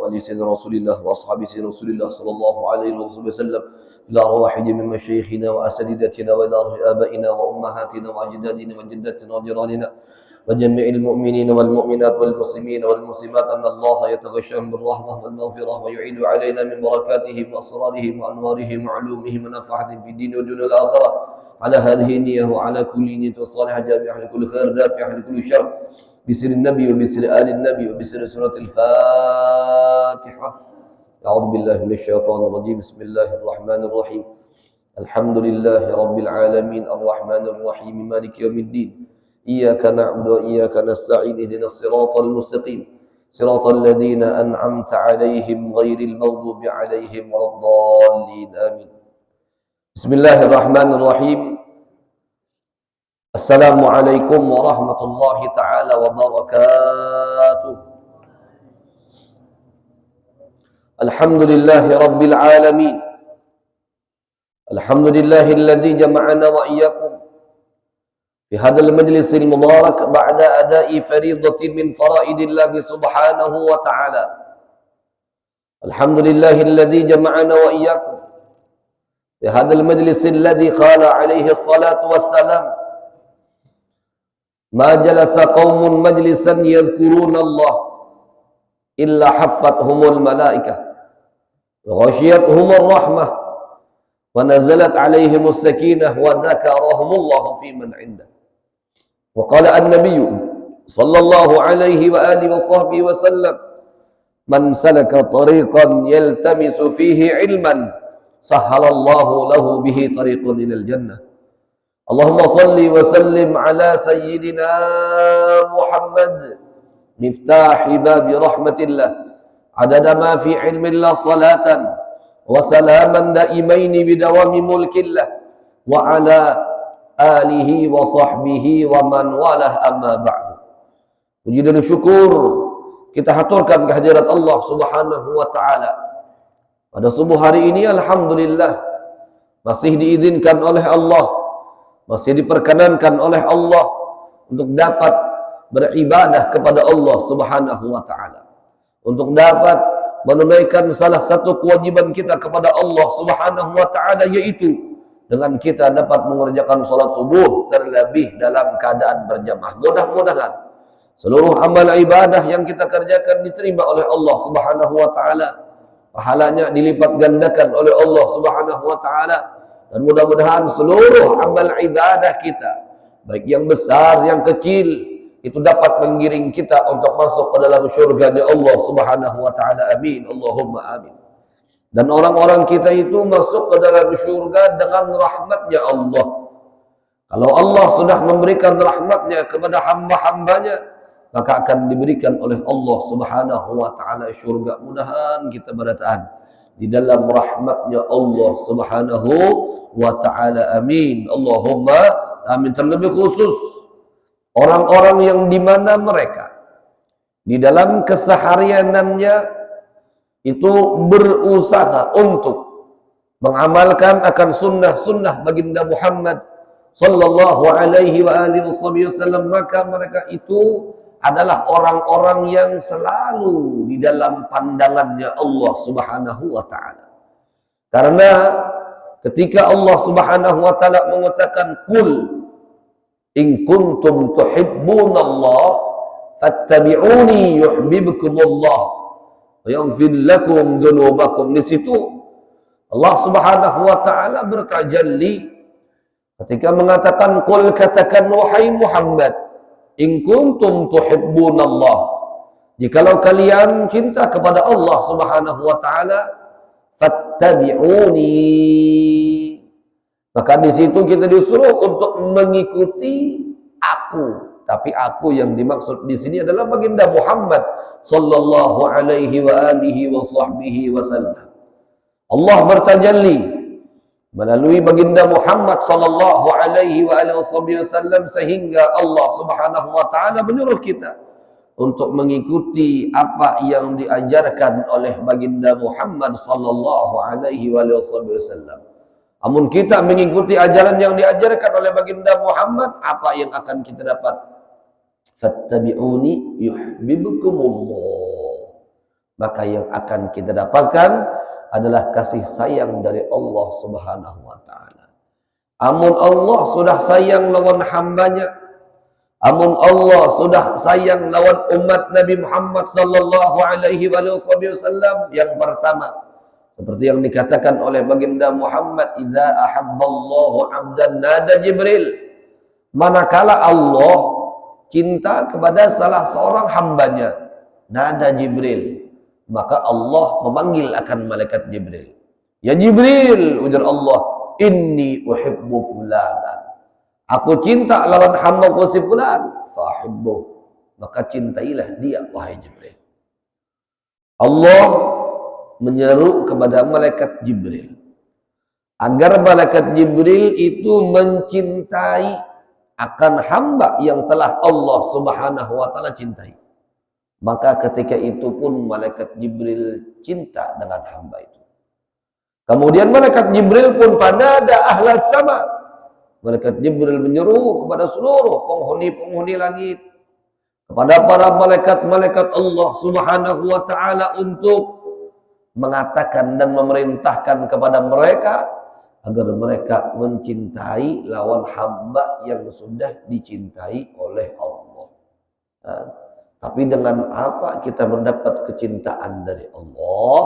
وآل سيدنا رسول الله وأصحاب سيدنا رسول الله صلى الله عليه وسلم إلى أرواح جميع مشايخنا وأساتذتنا وإلى أرواح آبائنا وأمهاتنا وأجدادنا وجداتنا وجيراننا وجميع المؤمنين والمؤمنات والمسلمين والمسلمات أن الله يتغشاهم بالرحمة والمغفرة ويعيد علينا من بركاتهم وأسرارهم وأنوارهم وعلومهم ونفعهم في الدين والدنيا والآخرة على هذه النية وعلى كل نية صالحة جامعة لكل خير دافعة لكل شر بسر النبي وبسر آل النبي وبسر سورة الفاتحة. أعوذ بالله من الشيطان الرجيم. بسم الله الرحمن الرحيم. الحمد لله رب العالمين الرحمن الرحيم مالك يوم الدين. إياك نعبد وإياك نستعين اهدنا الصراط المستقيم صراط الذين أنعمت عليهم غير المغضوب عليهم ولا الضالين آمين. بسم الله الرحمن الرحيم. السلام عليكم ورحمة الله تعالى وبركاته. الحمد لله رب العالمين. الحمد لله الذي جمعنا وإياكم في هذا المجلس المبارك بعد أداء فريضة من فرائض الله سبحانه وتعالى. الحمد لله الذي جمعنا وإياكم في هذا المجلس الذي قال عليه الصلاة والسلام: ما جلس قوم مجلسا يذكرون الله إلا حفتهم الملائكة وغشيتهم الرحمة ونزلت عليهم السكينة وذكرهم الله في من عنده. وقال النبي صلى الله عليه وآله وصحبه وسلم: من سلك طريقا يلتمس فيه علما سهل الله له به طريق إلى الجنة. اللهم صل وسلم على سيدنا محمد مفتاح باب رحمة الله عدد ما في علم الله صلاة وسلاما دائمين بدوام ملك الله وعلى آله وصحبه ومن walah amma ba'du. Puji dan syukur kita haturkan kehadirat Allah Subhanahu wa taala. Pada subuh hari ini alhamdulillah masih diizinkan oleh Allah, masih diperkenankan oleh Allah untuk dapat beribadah kepada Allah Subhanahu wa taala. Untuk dapat menunaikan salah satu kewajiban kita kepada Allah Subhanahu wa taala, yaitu dengan kita dapat mengerjakan salat subuh terlebih dalam keadaan berjamaah. Mudah-mudahan seluruh amal ibadah yang kita kerjakan diterima oleh Allah Subhanahu wa taala. Pahalanya dilipat gandakan oleh Allah Subhanahu wa taala, dan mudah-mudahan seluruh amal ibadah kita, baik yang besar yang kecil, itu dapat mengiring kita untuk masuk ke dalam syurga Allah Subhanahu wa taala. Amin. Allahumma amin. Dan orang-orang kita itu masuk ke dalam syurga dengan rahmatnya Allah. Kalau Allah sudah memberikan rahmatnya kepada hamba-hambanya, maka akan diberikan oleh Allah Subhanahu wa taala syurga. Mudahan kita bertahan di dalam rahmatnya Allah Subhanahu wa taala. Amin. Allahumma amin. Terlebih khusus orang-orang yang dimana mereka di dalam kesehariannya itu berusaha untuk mengamalkan akan sunnah-sunnah baginda Muhammad sallallahu alaihi wa alihi wasallam, maka mereka itu adalah orang-orang yang selalu di dalam pandangannya Allah Subhanahu wa taala. Karena ketika Allah Subhanahu wa taala mengatakan qul in kuntum tuhibbunallah fattabi'uni yuhibbukumullah wa yaghfir lakum dzunubakum, di situ Allah Subhanahu wa taala bertajalli ketika mengatakan qul, katakan wahai Muhammad, in kuntum tuhibbunallah, jikalau kalian cinta kepada Allah Subhanahu wa taala, fattabi'uni, maka di situ kita disuruh untuk mengikuti aku. Tapi aku yang dimaksud di sini adalah baginda Muhammad sallallahu alaihi wa alihi wa sahbihi wasallam. Allah bertajalli melalui baginda Muhammad sallallahu alaihi wa alihi wasallam, sehingga Allah Subhanahu wa taala menyuruh kita untuk mengikuti apa yang diajarkan oleh baginda Muhammad sallallahu alaihi wa alihi wasallam. Namun kita mengikuti ajaran yang diajarkan oleh baginda Muhammad, apa yang akan kita dapat? Fattabi'uni yuhibbukumullah maka yang akan kita dapatkan adalah kasih sayang dari Allah Subhanahu wa taala. Amun Allah sudah sayang lawan hambanya, amun Allah sudah sayang lawan umat Nabi Muhammad sallallahu alaihi wasallam, yang pertama seperti yang dikatakan oleh baginda Muhammad, idza ahabballahu 'abdan nada Jibril. Manakala Allah cinta kepada salah seorang hambanya, nada Jibril, maka Allah memanggil akan malaikat Jibril. Ya Jibril, ujar Allah, inni uhibbu fulanan. Aku cinta lawan hambaku si fulan, fahibbu. Maka cintailah dia, wahai Jibril. Allah menyeru kepada malaikat Jibril agar malaikat Jibril itu mencintai akan hamba yang telah Allah Subhanahu wa taala cintai. Maka ketika itu pun malaikat Jibril cinta dengan hamba itu. Kemudian malaikat Jibril pun panada ahlas sama. Malaikat Jibril menyeru kepada seluruh penghuni-penghuni langit, kepada para malaikat-malaikat Allah Subhanahu wa taala untuk mengatakan dan memerintahkan kepada mereka agar mereka mencintai lawan hamba yang sudah dicintai oleh Allah. Nah, tapi dengan apa kita mendapat kecintaan dari Allah?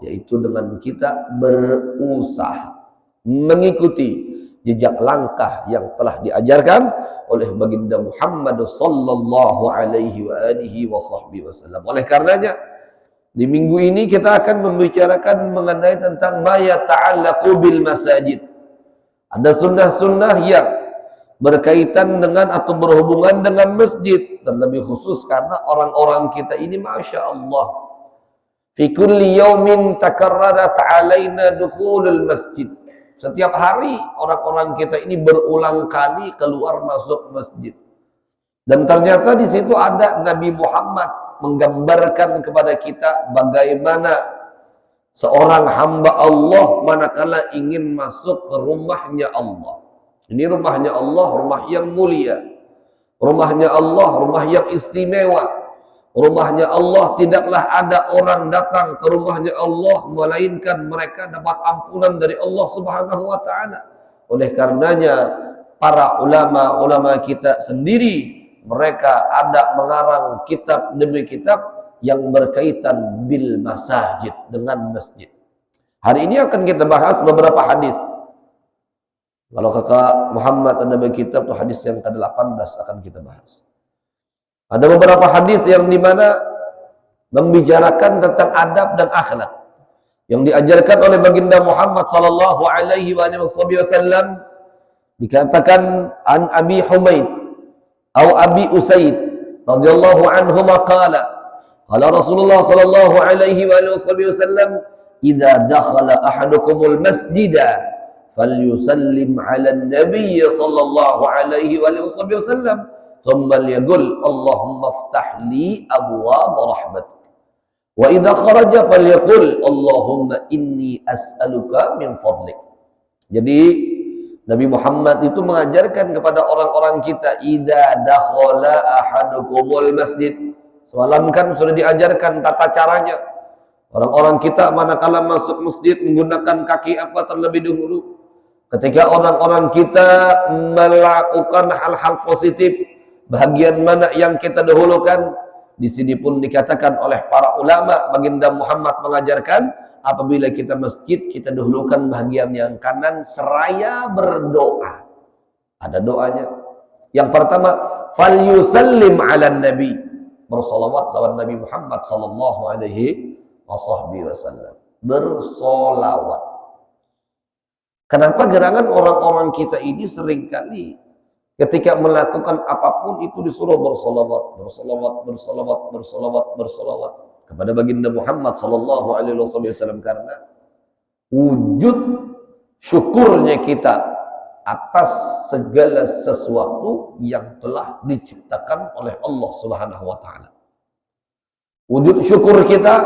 Yaitu dengan kita berusaha mengikuti jejak langkah yang telah diajarkan oleh baginda Muhammad sallallahu alaihi wasallam. Oleh karenanya di minggu ini kita akan membicarakan mengenai tentang ma yata'allaqu bil masajid. Ada sunnah-sunnah yang berkaitan dengan atau berhubungan dengan masjid, terlebih khusus karena orang-orang kita ini Masya Allah fi kulli yaumin takarrarat alaina dukhulul masjid. Setiap hari orang-orang kita ini berulang kali keluar masuk masjid. Dan ternyata di situ ada Nabi Muhammad menggambarkan kepada kita bagaimana seorang hamba Allah manakala ingin masuk ke rumahnya Allah. Ini rumahnya Allah, rumah yang mulia. Rumahnya Allah, rumah yang istimewa. Rumahnya Allah, tidaklah ada orang datang ke rumahnya Allah melainkan mereka dapat ampunan dari Allah Subhanahu wa taala. Oleh karenanya para ulama-ulama kita sendiri mereka ada mengarang kitab demi kitab yang berkaitan bil masajid, dengan masjid. Hari ini akan kita bahas beberapa hadis. Kalau kakak Muhammad ada kitab tuh hadis yang ke-18 akan kita bahas. Ada beberapa hadis yang dimana membicarakan tentang adab dan akhlak yang diajarkan oleh baginda Muhammad sallallahu alaihi wasallam. Dikatakan an Abi Humaid atau Abi Usaid radhiyallahu anhu qala qala Rasulullah sallallahu alaihi wasallam idza dakhala ahadukumul masjida falyusallim 'ala an-nabiy sallallahu alaihi wasallam thumma liyaqul Allahumma iftah li abwaab rahmatik wa idza kharaja falyaqul Allahumma inni as'aluka min fadlik. Jadi Nabi Muhammad itu mengajarkan kepada orang-orang kita, idza dakhala ahadukumul masjid. Semalam kan sudah diajarkan tata caranya. Orang-orang kita manakala masuk masjid menggunakan kaki apa terlebih dahulu. Ketika orang-orang kita melakukan hal-hal positif, bagian mana yang kita dahulukan? Di sini pun dikatakan oleh para ulama, baginda Muhammad mengajarkan apabila kita masjid, kita dahulukan bahagian yang kanan seraya berdoa. Ada doanya. Yang pertama, falyusallim 'alan nabi. Bersolawat lawan Nabi Muhammad sallallahu alaihi wasallam. Bersolawat. Kenapa gerangan orang-orang kita ini seringkali ketika melakukan apapun itu disuruh bersolawat kepada baginda Muhammad sallallahu alaihi wasallam, karena wujud syukurnya kita atas segala sesuatu yang telah diciptakan oleh Allah Subhanahu wa taala. Wujud syukur kita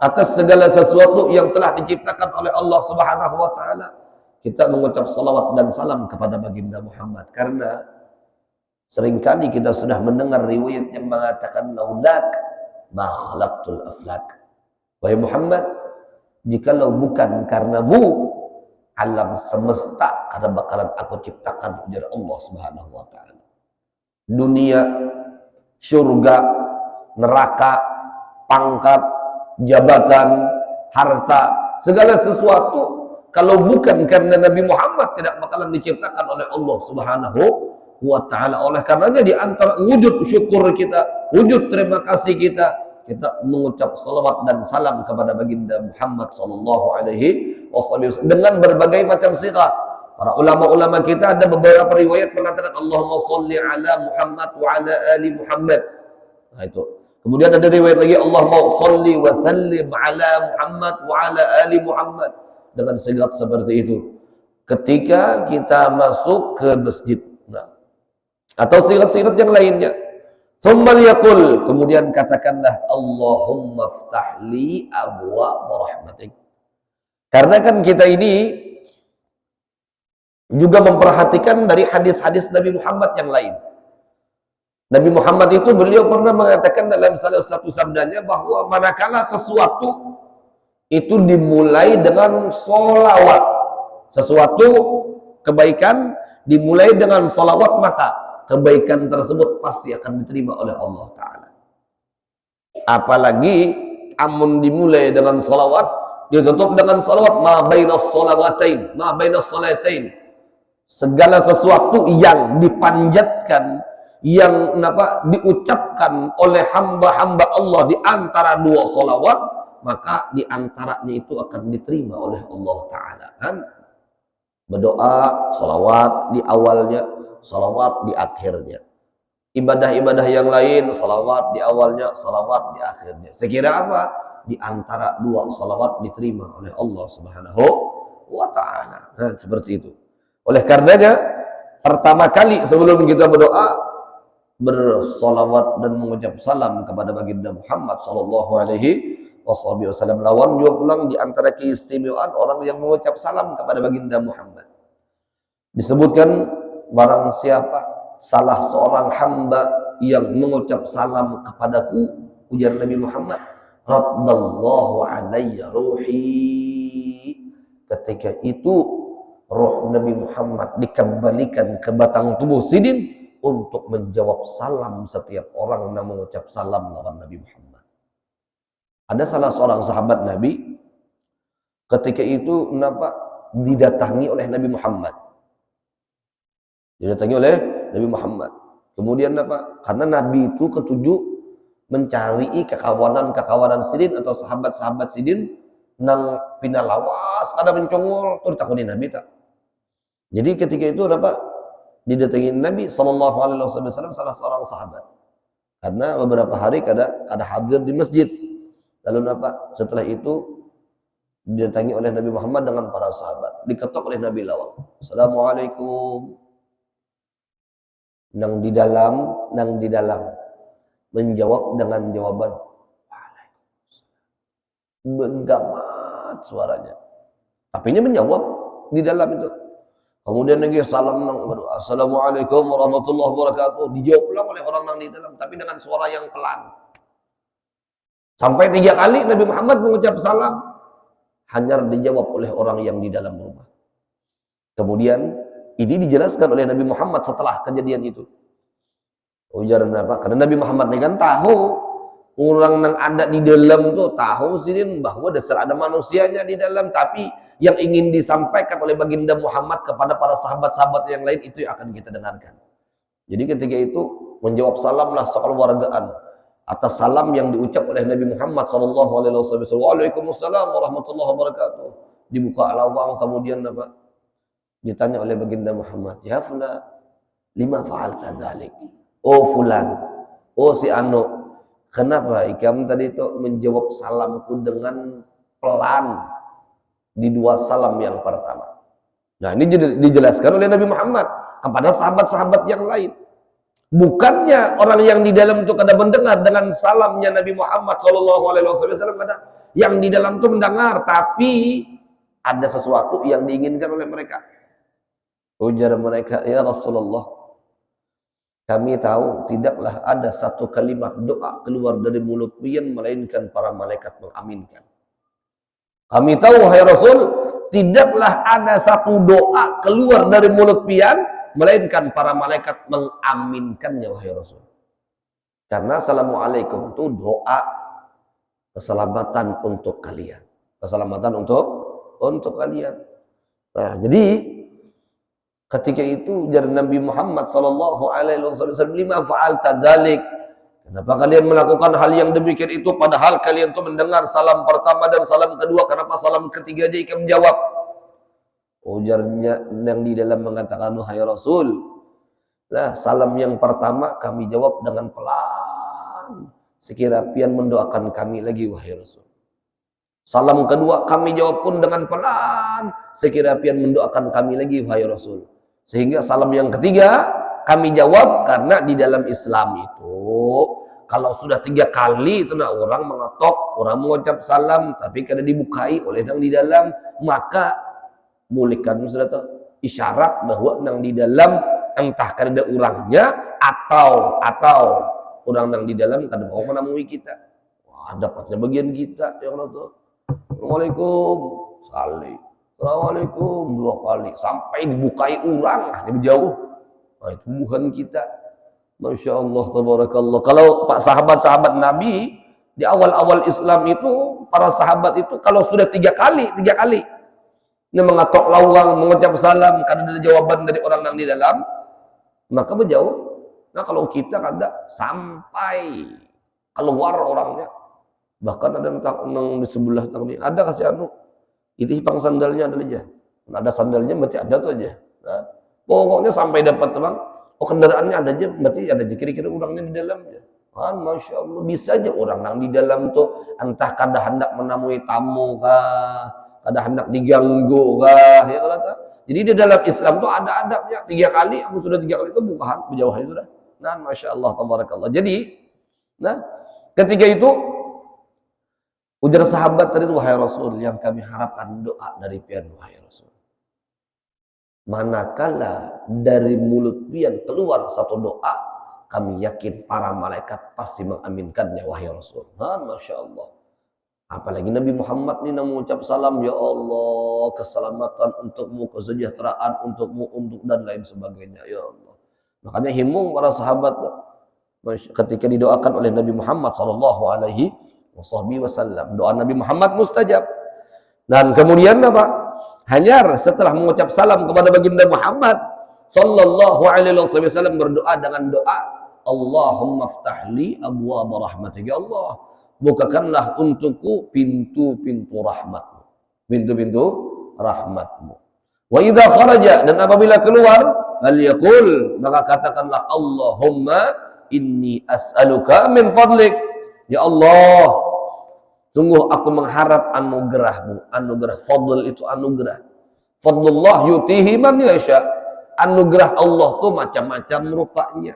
atas segala sesuatu yang telah diciptakan oleh Allah Subhanahu wa taala. Kita mengucap salawat dan salam kepada baginda Muhammad karena seringkali kita sudah mendengar riwayat yang mengatakan laulak ma khalaqtul aflak. Wahai Muhammad, jikalau bukan karenamu, alam semesta kada bakalan aku ciptakan, ujar Allah Subhanahu wa taala. Dunia, surga, neraka, pangkat, jabatan, harta, segala sesuatu kalau bukan karena Nabi Muhammad tidak bakalan diciptakan oleh Allah Subhanahu wa taala. Oleh karenanya di antara wujud syukur kita, wujud terima kasih kita mengucap salawat dan salam kepada baginda Muhammad sallallahu alaihi wasallam dengan berbagai macam sigat. Para ulama-ulama kita ada beberapa riwayat mengatakan Allahumma sholli ala Muhammad wa ala ali Muhammad. Nah itu. Kemudian ada riwayat lagi Allahumma sholli wa sallim ala Muhammad wa ala ali Muhammad, dengan sigat seperti itu ketika kita masuk ke masjid. Nah, atau sigat-sigat yang lainnya. Tsumma yaqul, kemudian katakanlah Allahumma ftahli abwaab rahmatik. Karena kan kita ini juga memperhatikan dari hadis-hadis Nabi Muhammad yang lain. Nabi Muhammad itu beliau pernah mengatakan dalam salah satu sabdanya bahwa manakala sesuatu itu dimulai dengan sholawat, sesuatu kebaikan dimulai dengan sholawat, maka kebaikan tersebut pasti akan diterima oleh Allah Ta'ala. Apalagi amun dimulai dengan sholawat, ditutup dengan sholawat, ma bainas sholawatain, ma bainas sholatain. Segala sesuatu yang dipanjatkan, yang diucapkan oleh hamba-hamba Allah di antara dua sholawat, maka di antaranya itu akan diterima oleh Allah Ta'ala. Kan? Berdoa, sholawat di awalnya, sholawat di akhirnya. Ibadah-ibadah yang lain, sholawat di awalnya, sholawat di akhirnya. Sekira apa? Di antara dua sholawat diterima oleh Allah Subhanahu wa Ta'ala. Nah, seperti itu. Oleh karenanya, pertama kali sebelum kita berdoa, bersolawat dan mengucap salam kepada baginda Muhammad sallallahu alaihi wasallam. Lawan juga pulang di antara keistimewaan orang yang mengucap salam kepada baginda Muhammad. Disebutkan barang siapa salah seorang hamba yang mengucap salam kepadaku, ujar Nabi Muhammad, raddallahu alayya ruhi. Ketika itu roh Nabi Muhammad dikembalikan ke batang tubuh sidin untuk menjawab salam setiap orang yang mengucap salam lawan Nabi Muhammad. Ada salah seorang sahabat Nabi ketika itu didatangi oleh Nabi Muhammad. Didatangi oleh Nabi Muhammad. Kemudian karena Nabi itu ketujuh mencari kekawanan sidin atau sahabat-sahabat sidin nang pinalawas kada mencongol tu ditakuni Nabi tak. Jadi ketika itu didatangi Nabi sallallahu alaihi wasallam salah seorang sahabat. Karena beberapa hari kada hadir di masjid. Lalu setelah itu didatangi oleh Nabi Muhammad dengan para sahabat. Diketok oleh Nabi lawang. Assalamualaikum. Nang di dalam menjawab dengan jawaban Waalaikumsalam. Menggamat suaranya. Tapinya menjawab di dalam itu. Kemudian lagi salam nang berdoa. Assalamualaikum warahmatullahi wabarakatuh. Dijawab ulang oleh orang nang di dalam, tapi dengan suara yang pelan. Sampai 3 kali Nabi Muhammad mengucap salam, hanya dijawab oleh orang yang di dalam rumah. Kemudian ini dijelaskan oleh Nabi Muhammad setelah kejadian itu. Ujar karena Nabi Muhammad ini kan tahu orang yang ada di dalam tuh tahu sini bahwa dasar ada manusianya di dalam, tapi yang ingin disampaikan oleh baginda Muhammad kepada para sahabat-sahabat yang lain itu yang akan kita dengarkan. Jadi ketika itu menjawab salamlah sekeluargaan atas salam yang diucap oleh Nabi Muhammad sallallahu alaihi wasallam. Waalaikumsalam warahmatullahi wabarakatuh. Dibuka lawang, kemudian ditanya oleh baginda Muhammad, ya fulan, lima fa'alta dzalik? Oh fulan, oh si anu, kenapa ikam tadi itu menjawab salamku dengan pelan di 2 salam yang pertama? Nah ini dijelaskan oleh Nabi Muhammad kepada sahabat-sahabat yang lain. Bukannya orang yang di dalam itu kada mendengar dengan salamnya Nabi Muhammad SAW, yang di dalam itu mendengar, tapi ada sesuatu yang diinginkan oleh mereka. Ujar mereka, ya Rasulullah, kami tahu tidaklah ada satu kalimat doa keluar dari mulut pian melainkan para malaikat mengaminkan. Kami tahu, wahai Rasul, tidaklah ada satu doa keluar dari mulut pian melainkan para malaikat mengaminkannya, wahai Rasul. Karena assalamualaikum itu doa keselamatan untuk kalian. Keselamatan untuk kalian. Nah, jadi ketika itu dari Nabi Muhammad sallallahu alaihi wasallam, lima fa'alta dzalik. Kenapa kalian melakukan hal yang demikian itu padahal kalian tuh mendengar salam pertama dan salam kedua, kenapa salam ketiga aja ikan menjawab? Ujarnya yang di dalam mengatakan, wahai Rasul, lah salam yang pertama kami jawab dengan pelan, sekira pian mendoakan kami lagi, wahai Rasul. Salam kedua kami jawab pun dengan pelan, sekira pian mendoakan kami lagi, wahai Rasul. Sehingga salam yang ketiga kami jawab, karena di dalam Islam itu kalau sudah 3 kali itu nah orang mengetok, orang mengucap salam tapi kada dibukai oleh yang di dalam, maka bolehkan sudah tahu isyarat bahwa yang di dalam entah kada ada orangnya atau orang yang di dalam kada mau menemui kita. Wah, dapatnya bagian kita ya Allah tuh. Assalamualaikum, sekali. Assalamualaikum 2 kali sampai dibukai orang lebih jauh. Nah, itu bukan kita. Masya Allah, tabarakallah. Kalau pak sahabat-sahabat Nabi di awal-awal Islam itu, para sahabat itu kalau sudah 3 kali ini mengatok lawang, mengucap salam, karena ada jawaban dari orang yang di dalam, maka berjauh. Nah, kalau kita kada sampai keluar orangnya, bahkan ada yang di sebelah tadi ada kasih anu, itu hipang sandalnya ada aja, ada sandalnya berarti ada tuh aja. Nah, pokoknya sampai dapat teman. Oh, kendaraannya ada aja, berarti ada aja kira-kira orangnya di dalamnya. Masya Allah, bisa aja orang yang di dalam tuh entah kada hendak menemui tamu kah, kada hendak diganggu kah, ya kata. Jadi di dalam Islam tuh ada adabnya. 3 kali, aku sudah 3 kali itu bukan berjauh aja sudah. Nah, Masya Allah, tabarakallah. Jadi, nah, ketika itu ujar sahabat tadi itu, wahai Rasul, yang kami harapkan doa dari pian, wahai Rasul. Manakala dari mulut pian keluar satu doa, kami yakin para malaikat pasti mengaminkannya, wahai Rasul. Masya Allah. Apalagi Nabi Muhammad ini mengucap salam, ya Allah, keselamatan untukmu, kesejahteraan untukmu, untuk dan lain sebagainya, ya Allah. Makanya himung para sahabat ketika didoakan oleh Nabi Muhammad sallallahu alaihi wasallam. Doa Nabi Muhammad mustajab. Dan kemudian apa? Hanyar setelah mengucap salam kepada baginda Muhammad sallallahu alaihi wasallam berdoa dengan doa, Allahumma ftahli abwaaba rahmatik, ya Allah, bukakanlah untukku pintu-pintu rahmatmu, pintu-pintu rahmatmu. Wa idza kharaja, dan apabila keluar, falyaqul, maka katakanlah, Allahumma inni as'aluka min fadlik, ya Allah, sungguh aku mengharap anugerahmu. Anugerah, fadl itu anugerah. Fadlullah yutihi man yasha. Anugerah Allah tuh macam-macam rupanya.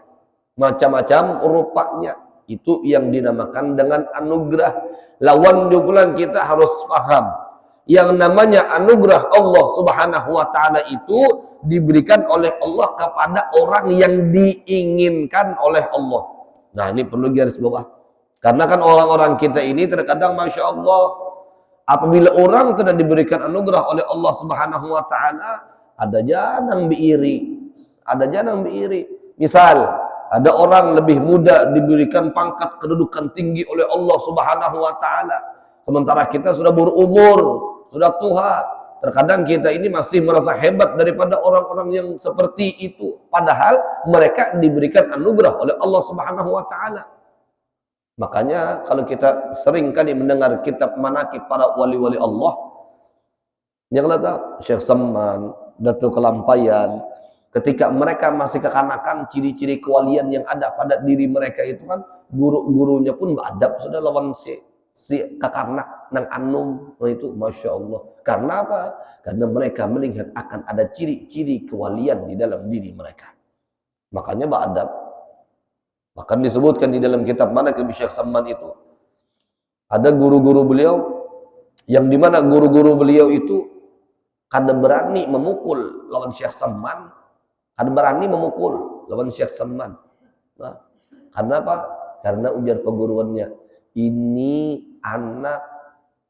Macam-macam rupanya. Itu yang dinamakan dengan anugerah. Lawan dukulan kita harus paham. Yang namanya anugerah Allah subhanahu wa ta'ala itu diberikan oleh Allah kepada orang yang diinginkan oleh Allah. Nah, ini perlu garis bawah. Karena kan orang-orang kita ini terkadang Masya Allah, apabila orang tidak diberikan anugerah oleh Allah subhanahu wa ta'ala, ada janang biiri. Ada janang biiri. Misal, ada orang lebih muda diberikan pangkat kedudukan tinggi oleh Allah subhanahu wa ta'ala. Sementara kita sudah berumur, sudah tua. Terkadang kita ini masih merasa hebat daripada orang-orang yang seperti itu. Padahal mereka diberikan anugerah oleh Allah subhanahu wa ta'ala. Makanya kalau kita sering kali mendengar kitab manaqib para wali-wali Allah, yang kata Syekh Samman, Datuk Kelampayan, ketika mereka masih kekanakan, ciri-ciri kewalian yang ada pada diri mereka itu kan, guru-gurunya pun beradab sudah lawan si kekanak nang anum. Nah, itu Masya Allah. Karena apa? Karena mereka melihat akan ada ciri-ciri kewalian di dalam diri mereka. Makanya beradab. Bahkan disebutkan di dalam kitab Manaqib Syekh Samman itu, ada guru-guru beliau, yang dimana guru-guru beliau itu kada berani memukul lawan Syekh Samman, kada berani memukul lawan Syekh Samman. Nah, karena apa? Karena ujar peguruannya, ini anak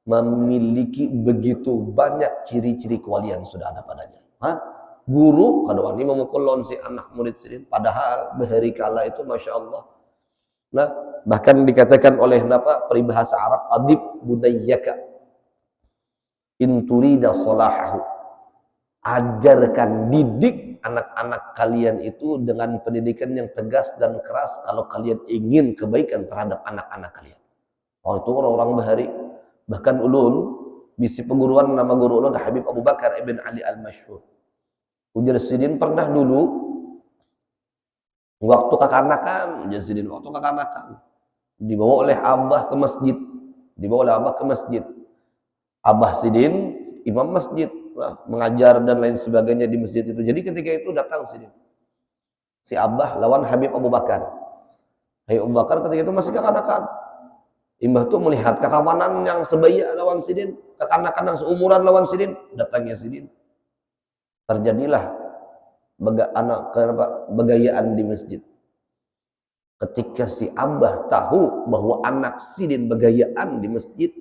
memiliki begitu banyak ciri-ciri kewalian sudah ada padanya. Guru kada wani memukul lawan si anak murid sidin, padahal bahari kala itu masya Allah. Nah, bahkan dikatakan oleh peribahasa Arab, adib budayyaka in turida salahahu. Ajarkan, didik anak-anak kalian itu dengan pendidikan yang tegas dan keras kalau kalian ingin kebaikan terhadap anak-anak kalian. Oh, itu orang-orang bahari. Bahkan ulun bisi peguruan, nama guru ulun Habib Abu Bakar ibn Ali al-Masyhur. Ujar sidin pernah dulu waktu kekanakan, ujar sidin waktu kekanakan dibawa oleh abah ke masjid, abah sidin imam masjid, mengajar dan lain sebagainya di masjid itu. Jadi ketika itu datang sidin si abah lawan Habib Abu Bakar. Habib Abu Bakar ketika itu masih kekanakan. Imbah tuh melihat kekawanan yang sebaya lawan sidin, kekanakan yang seumuran lawan sidin, datangnya sidin. Terjadilah begayaan di masjid. Ketika si abah tahu bahwa anak sidin begayaan di masjid,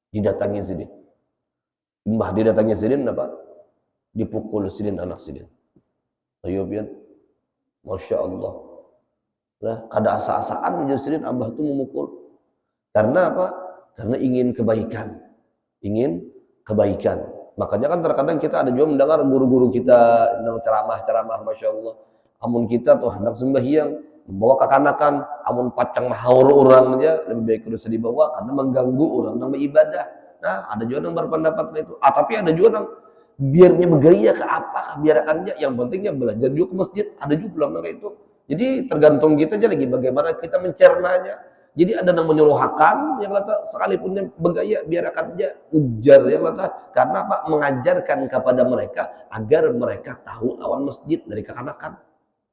didatangi sidin. Imbah didatangi sidin dipukul sidin anak sidin. Ayo pian, masya Allah. Lah kada asa-asaan menjadi sidin abah itu memukul. Karena apa? Karena ingin kebaikan. Makanya kan terkadang kita ada juga mendengar guru-guru kita ceramah-ceramah, masya Allah. Amun kita tuh hendak sembahyang, membawa kekanakan, amun pacang mahaur orang aja lebih baik harus dibawa karena mengganggu orang yang beribadah. Nah, ada juga yang berpendapat itu. Tapi ada juga yang biarnya bergaya ke apa, biarkannya. Yang pentingnya belajar juga ke masjid. Ada juga bilang itu. Jadi tergantung kita aja lagi bagaimana kita mencernanya. Jadi ada yang menyuruhkan, yang kata sekalipun yang bergaya biarkan aja, ujar yang kata, karena apa? Mengajarkan kepada mereka agar mereka tahu lawan masjid dari kekanakan.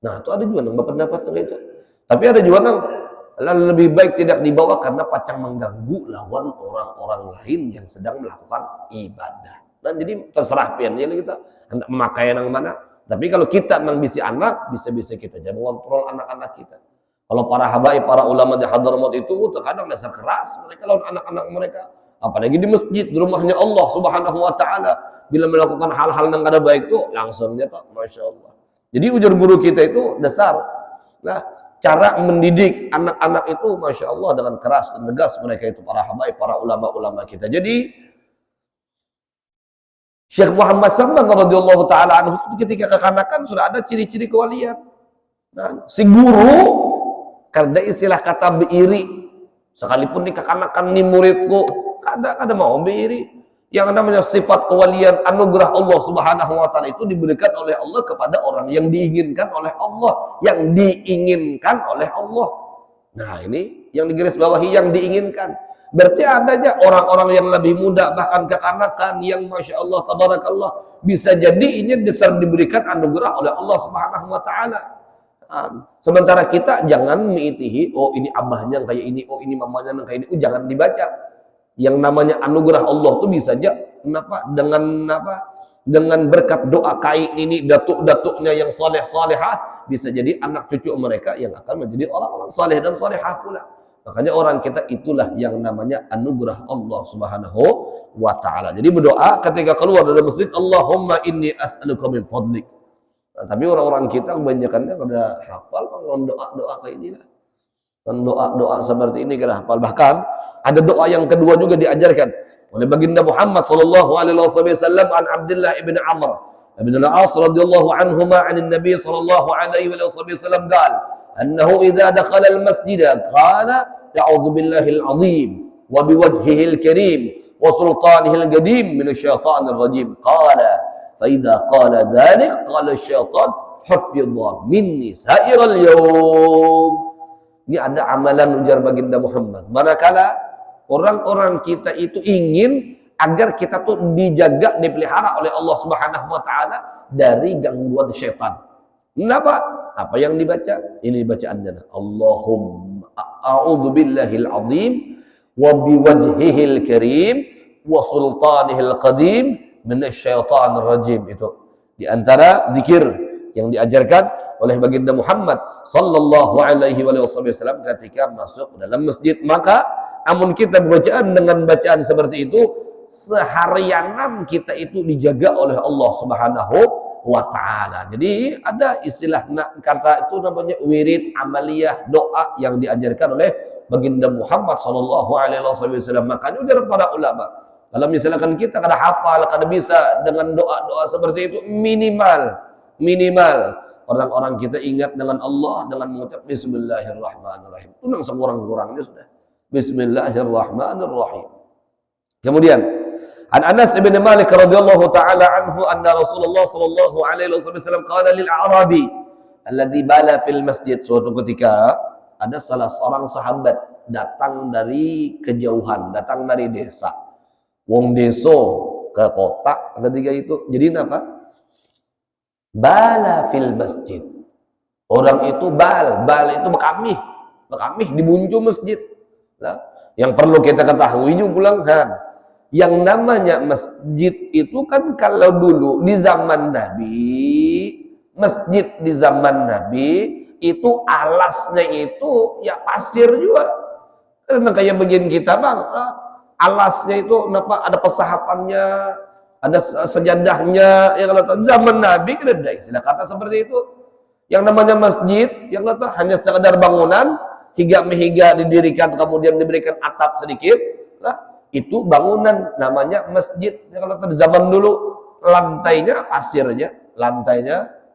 Nah, itu ada juga yang berpendapat itu. Tapi ada juga yang lebih baik tidak dibawa karena pacang mengganggu lawan orang-orang lain yang sedang melakukan ibadah. Nah, jadi terserah pian kita hendak memakai yang mana. Tapi kalau kita nang bisi anak, bisa-bisa kita jangan mengontrol anak-anak kita. Kalau para habaib, para ulama di Hadramaut itu terkadang dasar keras mereka lawan anak-anak mereka. Apalagi di masjid, di rumahnya Allah Subhanahu wa taala, bila melakukan hal-hal yang kada baik itu langsungnya tak, masya Allah. Jadi ujar guru kita itu dasar. Nah, cara mendidik anak-anak itu masya Allah dengan keras dan tegas mereka itu para habaib, para ulama-ulama kita. Jadi Syekh Muhammad Salman radhiyallahu taala anhu ketika kekanakan sudah ada ciri-ciri kewalian. Nah, si guru karena istilah kata beiri, sekalipun dikekanakan nih muridku, kada mau beiri. Yang namanya sifat kewalian anugerah Allah Subhanahu wa taala itu diberikan oleh Allah kepada orang yang diinginkan oleh Allah, Nah, ini yang digarisbawahi yang diinginkan. Berarti ada aja orang-orang yang lebih muda bahkan kekanakan yang masya Allah tabarakallah bisa jadi ini diberikan anugerah oleh Allah Subhanahu wa taala. Sementara kita jangan mengitihi, oh ini abahnya yang kayak ini, oh ini mamanya yang kayak ini, jangan dibaca. Yang namanya anugerah Allah itu bisa aja dengan berkat doa kain ini datuk-datuknya yang saleh-salehah bisa jadi anak cucu mereka yang akan menjadi orang-orang saleh dan salehah pula. Makanya orang kita itulah yang namanya anugerah Allah Subhanahu wa taala. Jadi berdoa ketika keluar dari masjid, Allahumma inni as'aluka min fadlik. Nah, tapi orang-orang kita kebanyakannya kada hafal kalau doa-doa kayak ini lah. Doa-doa seperti ini kada hafal. Bahkan ada doa yang kedua juga diajarkan oleh baginda Muhammad sallallahu alaihi wasallam an Abdullah ibn Amr ibn al-As radhiyallahu anhuma an Nabi sallallahu alaihi wasallam qala annahu idza dakhala al-masjid qala a'udzu billahi al-'azim wa biwajhihi al-karim wa sultanihi al-qadim min asy-syaithanir rajim qala فإذا قال ذلك قال الشيطان حفظ مني سائر اليوم. Ini ada amalan ujar baginda Muhammad. Manakala orang-orang kita itu ingin agar kita tuh dijaga, dipelihara oleh Allah Subhanahu wa taala dari gangguan syaitan. Kenapa? Apa yang dibaca? Ini bacaannya. Allahumma a'udzu billahil azim wa biwajhihil karim wa sultanihil qadim minasyaitonir rajim. Itu di antara zikir yang diajarkan oleh baginda Muhammad sallallahu alaihi wasallam ketika masuk dalam masjid. Maka amun kita bacaan dengan bacaan seperti itu, seharianan kita itu dijaga oleh Allah Subhanahu wa ta'ala. Jadi ada istilah kata itu namanya wirid amaliyah, doa yang diajarkan oleh baginda Muhammad sallallahu alaihi wasallam. Makanya ujar para ulama, kalau misalkan kita kada hafal, kada bisa dengan doa-doa seperti itu, minimal orang-orang kita ingat dengan Allah dengan mengucap bismillahirrahmanirrahim. Itu yang sekurang-kurangnya sudah. Bismillahirrahmanirrahim. Kemudian an Anas bin Malik radhiyallahu taala anhu anna Rasulullah sallallahu alaihi wasallam qala lil a'rabi alladhi bala fil masjid. Suatu ketika ada salah seorang sahabat datang dari kejauhan, datang dari desa. Wong deso ke kota ketika itu. Jadi apa? Bala fil masjid. Orang itu bal itu bekamih di buncu masjid. Nah, yang perlu kita ketahui juga pulang kan, yang namanya masjid itu kan kalau dulu di zaman Nabi, masjid di zaman Nabi itu alasnya itu ya pasir juga. Karena kayak begini kita bang, alasnya itu kenapa ada pesahapannya, ada sejadahnya. Ya kalau zaman Nabi kan ada istilah kata seperti itu. Yang namanya masjid, yang kata hanya sekedar bangunan higa didirikan kemudian diberikan atap sedikit, lah itu bangunan namanya masjid. Ya kalau di zaman dulu lantainya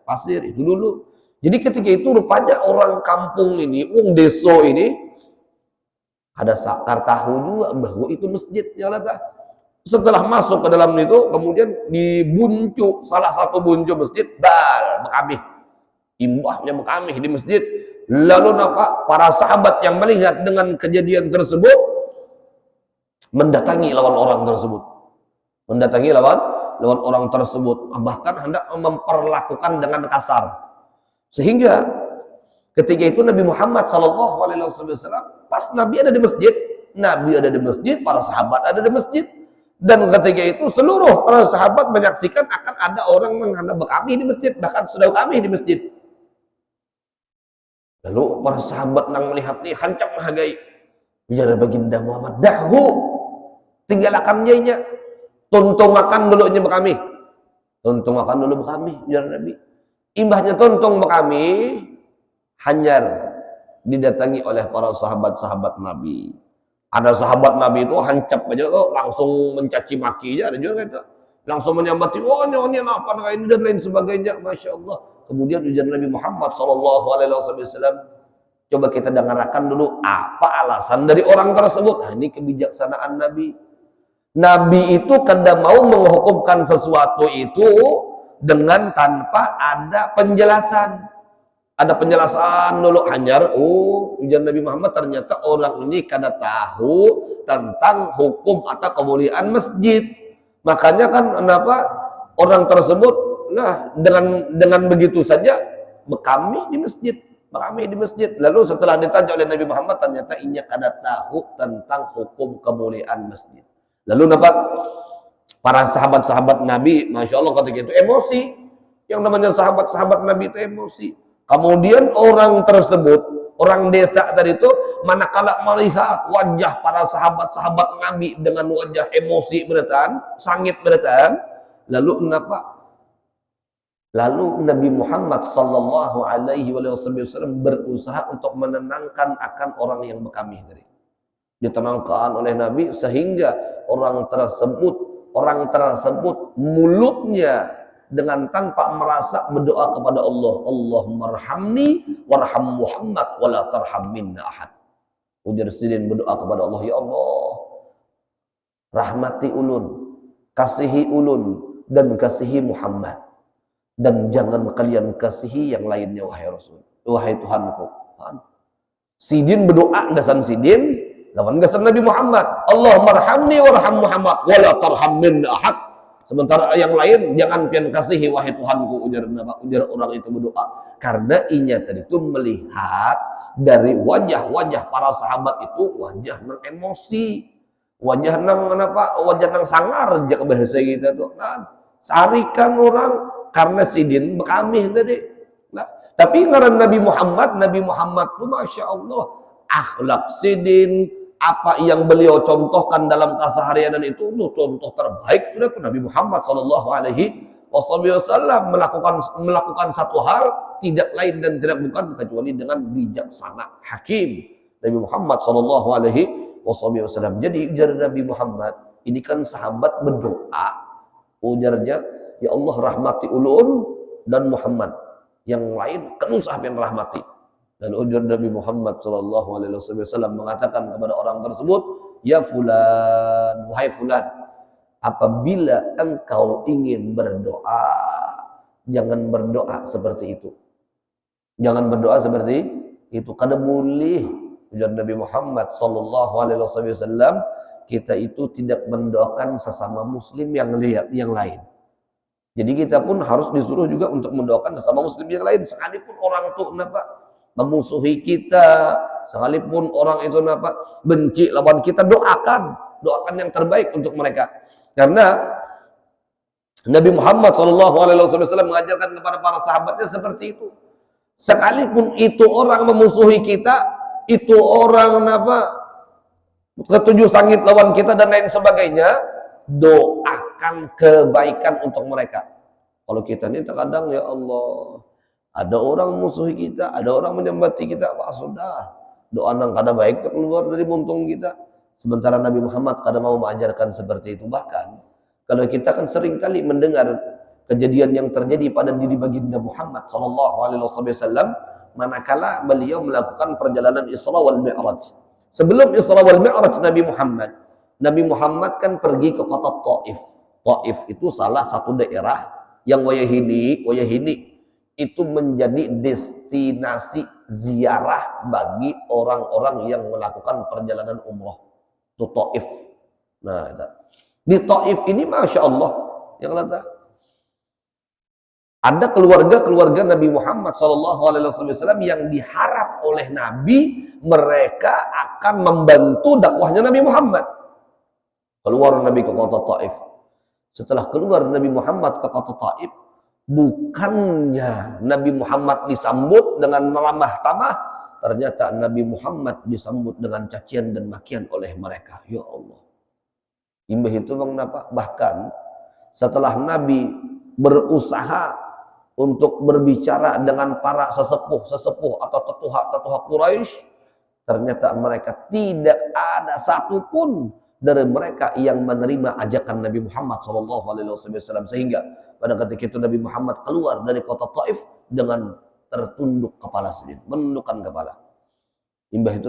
pasir itu dulu. Jadi ketika itu rupanya orang kampung ini, wong deso ini ada sakar tahu juga bahwa itu masjid. Ya Allah. Setelah masuk ke dalam itu, kemudian dibuncu salah satu buncu masjid, bekamih, imbahnya bekamih di masjid. Lalu para sahabat yang melihat dengan kejadian tersebut mendatangi lawan orang tersebut, bahkan hendak memperlakukan dengan kasar. Sehingga ketika itu Nabi Muhammad SAW, pas Nabi ada di masjid, para sahabat ada di masjid. Dan ketika itu seluruh para sahabat menyaksikan akan ada orang menghadap kami di masjid, bahkan sudah kami di masjid. Lalu para sahabat nang melihat ni hancap menghargai. Bicara baginda Muhammad, dahhu tinggalkan jainya, tuntungakan dulu nya kami. Tuntungakan dulu kami, bicara Nabi. Imbahnya tuntung kami, hanyar didatangi oleh para sahabat-sahabat Nabi. Ada sahabat Nabi itu hancap aja kok, langsung mencaci maki aja, ada juga gitu. Langsung menyambati, oh ini apa ini dan lain sebagainya, masya Allah. Kemudian ujian Nabi Muhammad SAW, coba kita dengarkan dulu apa alasan dari orang tersebut. Nah, ini kebijaksanaan Nabi. Nabi itu kada mau menghukumkan sesuatu itu dengan tanpa ada penjelasan. Ada penjelasan dulu, hanyar, ujian Nabi Muhammad ternyata orang ini kada tahu tentang hukum atau kemuliaan masjid. Makanya kan kenapa orang tersebut, nah dengan begitu saja bekamih di masjid. Lalu setelah ditanya oleh Nabi Muhammad, ternyata inya kada tahu tentang hukum kemuliaan masjid. Lalu para sahabat-sahabat Nabi, masya Allah ketika itu emosi. Yang namanya sahabat-sahabat Nabi itu emosi. Kemudian orang tersebut, orang desa tadi itu, manakala melihat wajah para sahabat-sahabat Nabi dengan wajah emosi sangit beratan, lalu kenapa? Lalu Nabi Muhammad sallallahu alaihi wasallam berusaha untuk menenangkan akan orang yang bekamih tadi. Ditenangkan oleh Nabi sehingga orang tersebut mulutnya dengan tanpa merasa berdoa kepada Allah, Allahumma arhamni warham Muhammad wala tarham minna ahad. Ujar sidin berdoa kepada Allah, ya Allah, rahmati ulun, kasihi ulun, dan kasihi Muhammad, dan jangan kalian kasihi yang lainnya, wahai Rasul, wahai Tuhanku. Sidin berdoa gasan sidin lawan gasan Nabi Muhammad, Allahumma arhamni warham Muhammad wala tarham minna ahad. Sementara yang lain, jangan pian kasihi wahai Tuhanku, ujar orang itu berdoa. Karena inya tadi itu melihat dari wajah-wajah para sahabat itu, wajah nang emosi, wajah nang sangar, jika bahasa kita tuh. Nah, sarikan orang karena sidin kami tadi. Nah, tapi ngaran Nabi Muhammad tuh Masya Allah akhlak sidin, apa yang beliau contohkan dalam keseharian itu contoh terbaik sudah tuh Nabi Muhammad Sallallahu Alaihi Wasallam melakukan satu hal tidak lain dan tidak bukan kecuali dengan bijaksana hakim. Nabi Muhammad Sallallahu Alaihi Wasallam. Jadi ujar Nabi Muhammad ini kan sahabat berdoa, ujarnya ya Allah rahmati ulun dan Muhammad, yang lain kan usah pengen rahmati. Dan ujar Nabi Muhammad Sallallahu Alaihi Wasallam mengatakan kepada orang tersebut, ya fulan, wahai fulan, apabila engkau ingin berdoa, jangan berdoa seperti itu. Jangan berdoa seperti itu. Kada boleh, ujar Nabi Muhammad Sallallahu Alaihi Wasallam, kita itu tidak mendoakan sesama Muslim yang lain. Jadi kita pun harus disuruh juga untuk mendoakan sesama Muslim yang lain, sekalipun orang itu memusuhi kita, sekalipun orang itu benci lawan kita, doakan yang terbaik untuk mereka. Karena Nabi Muhammad SAW mengajarkan kepada para sahabatnya seperti itu. Sekalipun itu orang memusuhi kita, itu orang ketujuh sangit lawan kita dan lain sebagainya, doakan kebaikan untuk mereka. Kalau kita ini terkadang ya Allah, ada orang memusuhi kita, ada orang menyembati kita, sudah doa nang kada baik keluar dari muntung kita. Sementara Nabi Muhammad kada mau mengajarkan seperti itu. Bahkan kalau kita kan sering kali mendengar kejadian yang terjadi pada diri baginda Muhammad Sallallahu Alaihi Wasallam manakala beliau melakukan perjalanan Isra wal Mi'raj. Sebelum Isra wal Mi'raj Nabi Muhammad kan pergi ke kota Taif. Taif itu salah satu daerah yang wayahini itu menjadi destinasi ziarah bagi orang-orang yang melakukan perjalanan umrah. Itu Taif. Nah, di Taif ini Masya Allah, yang ada keluarga Nabi Muhammad SAW yang diharap oleh Nabi mereka akan membantu dakwahnya Nabi Muhammad. Keluar Nabi ke kota Taif. Setelah keluar Nabi Muhammad ke kota Taif, bukannya Nabi Muhammad disambut dengan ramah tamah, ternyata Nabi Muhammad disambut dengan cacian dan makian oleh mereka. Ya Allah. Imbah itu bahkan setelah Nabi berusaha untuk berbicara dengan para sesepuh atau tetuha Quraisy, ternyata mereka tidak ada satupun dari mereka yang menerima ajakan Nabi Muhammad SAW. Sehingga pada ketika itu Nabi Muhammad keluar dari kota Taif dengan tertunduk kepala sidin, menundukkan kepala. Imbah itu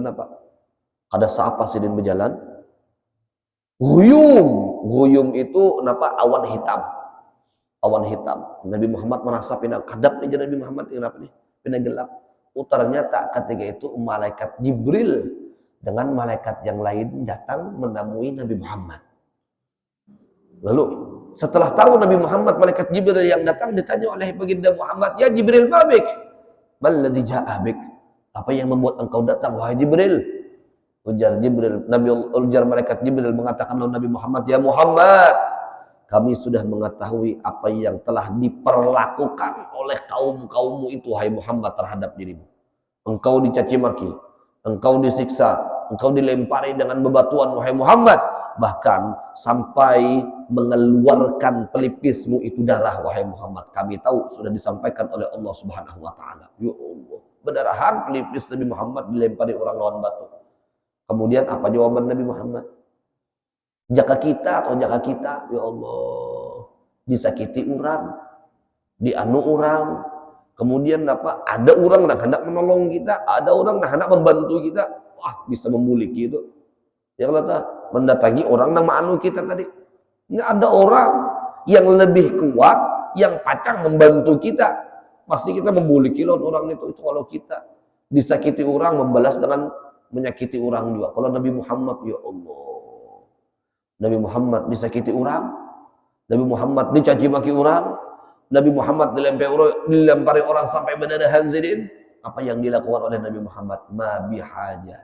ada siapa sidin berjalan? Huyum itu awan hitam. Awan hitam. Nabi Muhammad merasa pindah kadap nih Nabi Muhammad kenapa nih? Pindah gelap. Ternyata ketika itu malaikat Jibril dengan malaikat yang lain datang menemui Nabi Muhammad. Lalu setelah tahu Nabi Muhammad, malaikat Jibril yang datang ditanya oleh baginda Muhammad, ya Jibril mabik? Maladzi ja'a bik? Apa yang membuat engkau datang wahai Jibril? Ujar malaikat Jibril mengatakan kepada Nabi Muhammad, ya Muhammad, kami sudah mengetahui apa yang telah diperlakukan oleh kaum-kaummu itu, hai Muhammad, terhadap dirimu. Engkau dicaci maki, engkau disiksa, engkau dilempari dengan bebatuan, wahai Muhammad. Bahkan sampai mengeluarkan pelipismu itu darah, wahai Muhammad. Kami tahu sudah disampaikan oleh Allah Subhanahu wa Ta'ala. Ya Allah, berdarahan pelipis Nabi Muhammad dilempari orang lawan batu. Kemudian apa jawaban Nabi Muhammad? Jaka kita, ya Allah, disakiti orang, dianu orang, kemudian ada orang yang hendak menolong kita, ada orang yang hendak membantu kita, wah bisa memuliki itu. Yang mendatangi orang yang manu kita tadi. Ini ada orang yang lebih kuat, yang pacang membantu kita, pasti kita memuliki orang itu. Itu kalau kita disakiti orang, membalas dengan menyakiti orang juga. Kalau Nabi Muhammad, ya Allah, Nabi Muhammad disakiti orang, Nabi Muhammad dicaci maki orang, Nabi Muhammad dilempari orang sampai berdarahan zidin. Apa yang dilakukan oleh Nabi Muhammad? Ma bihaja.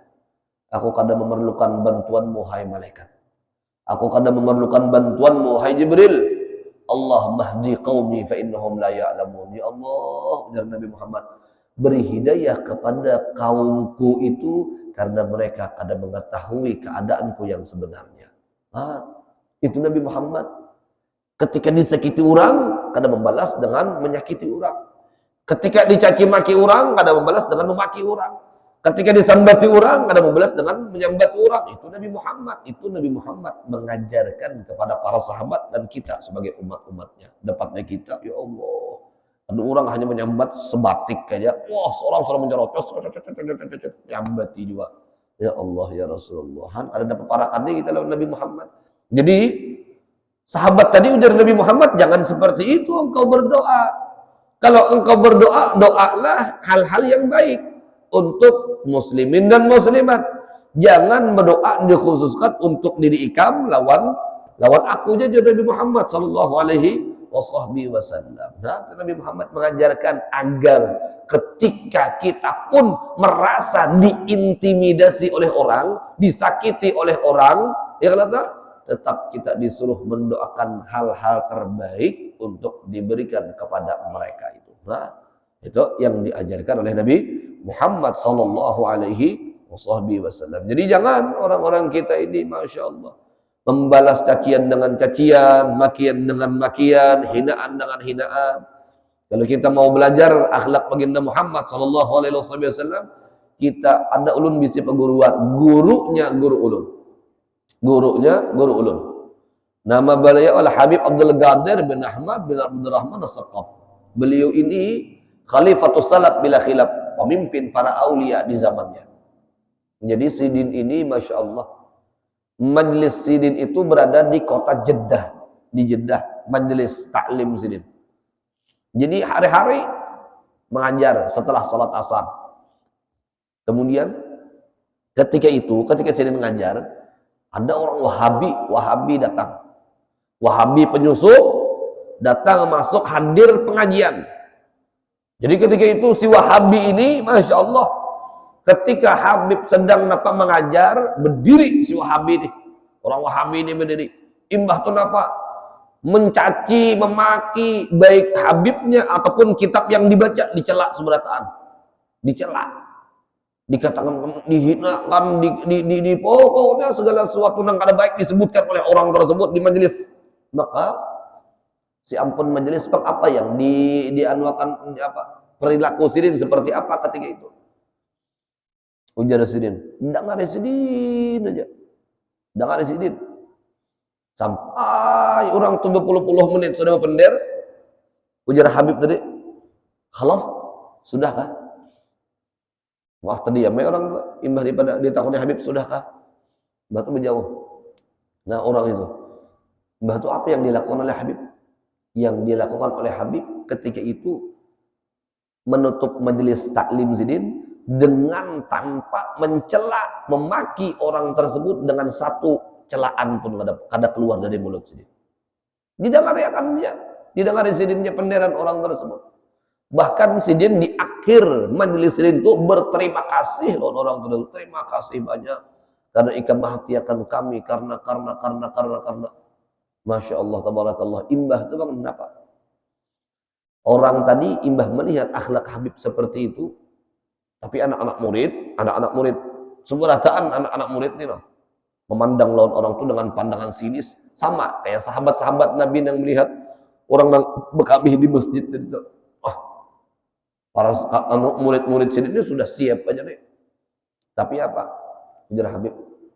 Aku kadang memerlukan bantuanmu hai malaikat. Aku kadang memerlukan bantuanmu hai Jibril. Allah mahdi qaumi fa innahum la ya'lamun. Ya Allah, ujar Nabi Muhammad, beri hidayah kepada kaumku itu karena mereka kadang mengetahui keadaanku yang sebenarnya. Itu Nabi Muhammad. Ketika disakiti orang, kadang membalas dengan menyakiti orang. Ketika dicaci maki orang, kadang membalas dengan memaki orang. Ketika disambati orang, kadang membalas dengan menyambati orang. Itu Nabi Muhammad. Itu Nabi Muhammad mengajarkan kepada para sahabat dan kita sebagai umat-umatnya. Dapatnya kita, ya Allah. Ada orang hanya menyambat sebatik aja. Wah, seorang menyorot. Nyambati juga. Ya Allah, ya Rasulullah. Ada dapat parakannya kita lawan Nabi Muhammad. Jadi, sahabat tadi ujar Nabi Muhammad, jangan seperti itu engkau berdoa. Kalau engkau berdoa, doalah hal-hal yang baik untuk muslimin dan muslimat. Jangan berdoa dikhususkan untuk diri ikam lawan aku saja Nabi Muhammad sallallahu alaihi wasallam. Nah, Nabi Muhammad mengajarkan agar ketika kita pun merasa diintimidasi oleh orang, disakiti oleh orang, ya kata tetap kita disuruh mendoakan hal-hal terbaik untuk diberikan kepada mereka itu. Nah, itu yang diajarkan oleh Nabi Muhammad sallallahu alaihi wasallam. Jadi jangan orang-orang kita ini, masya Allah, membalas cacian dengan cacian, makian dengan makian, hinaan dengan hinaan. Kalau kita mau belajar akhlak baginda Muhammad sallallahu alaihi wasallam, kita ada ulun bisi perguruan, gurunya guru ulun. Gurunya guru ulun. Nama beliau adalah Habib Abdul Qadir bin Ahmad bin Abdul Rahman As-Saqaf. Beliau ini khalifatus salaf bila khilaf, pemimpin para aulia di zamannya. Jadi Sidin ini, masya Allah, majlis Sidin itu berada di kota Jeddah, di Jeddah, majlis taklim Sidin. Jadi hari-hari mengajar setelah sholat asar. Kemudian ketika Sidin mengajar, ada orang Wahabi datang. Wahabi penyusup datang masuk hadir pengajian. Jadi ketika itu si Wahabi ini, masya Allah, ketika Habib sedang mengajar, berdiri si Wahabi ini. Orang Wahabi ini berdiri. Imbah itu mencaci, memaki baik Habibnya ataupun kitab yang dibaca, dicela seberataan. Dicela. Dikatakan, dihinakan, di pokoknya segala sesuatu yang kada baik disebutkan oleh orang tersebut di majelis. Maka si ampun majelis, apa yang dianuakan, perilaku Sidin seperti apa ketika itu? Ujar Sidin, tidak ada Sidin aja, tidak ada Sidin. Sampai orang tuh 20 menit sudah berpender. Ujar Habib tadi, khalas, sudahkah? Wah, tadi ya, orang imbah daripada ditakutnya Habib, sudahkah? Mbah itu menjauh. Nah, orang itu, Mbah itu apa yang dilakukan oleh Habib? Yang dilakukan oleh Habib ketika itu menutup majelis taklim Sidin dengan tanpa mencela, memaki orang tersebut dengan satu celaan pun kada keluar dari mulut Sidin. Didengar Sidinnya penderan orang tersebut. Bahkan Sidin di akhir majelis Sidin itu berterima kasih loh orang tersebut. Terima kasih banyak karena ikam menghatiakan kami karena. Masya Allah, tabarakallah. Imbah itu bang, kenapa? Orang tadi imbah melihat akhlak Habib seperti itu, tapi anak-anak murid, semua rataan anak-anak murid ini loh, memandang lawan orang itu dengan pandangan sinis, sama kayak sahabat-sahabat Nabi yang melihat orang yang bekabih di masjid itu. Para murid-murid sini ini sudah siap aja nih. Tapi apa? Ujar Habib,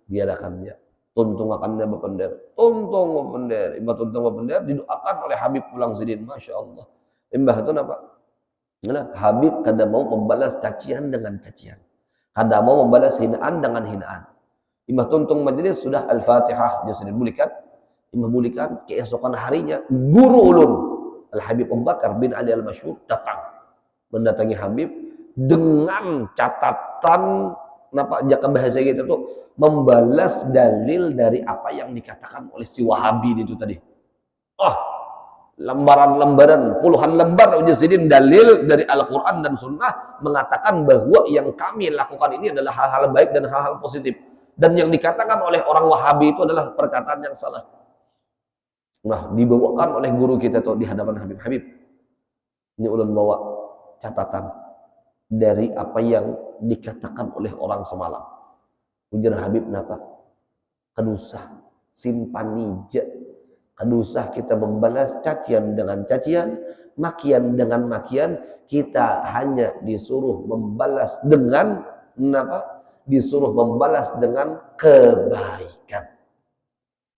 biarkan dia. Tuntung akan dia berpender. Imbah tuntung berpender, didoakan oleh Habib pulang Sidin. Masya Allah. Imbah itu apa? Nah, Habib kada mau membalas cacian dengan cacian. Kada mau membalas hinaan dengan hinaan. Imbah tuntung majelis sudah Al-Fatihah. Dia Sidin bulikan. Imbah bulikan, keesokan harinya, guru ulun, Al-Habib Abu Bakar bin Ali Al-Masyhur datang. Mendatangi Habib dengan catatan jaka bahasa gitu tuh membalas dalil dari apa yang dikatakan oleh si Wahabi itu tadi. Lembaran-lembaran, puluhan lembar ujar Sidin dalil dari Al-Quran dan Sunnah mengatakan bahwa yang kami lakukan ini adalah hal-hal baik dan hal-hal positif. Dan yang dikatakan oleh orang Wahabi itu adalah perkataan yang salah. Nah, dibawakan oleh guru kita tuh di hadapan Habib. Ini ulun bawa catatan dari apa yang dikatakan oleh orang semalam. Ujar Habib napa? Kadusah simpan nija. Kadusah kita membalas cacian dengan cacian, makian dengan makian. Kita hanya disuruh membalas dengan apa? Disuruh membalas dengan kebaikan.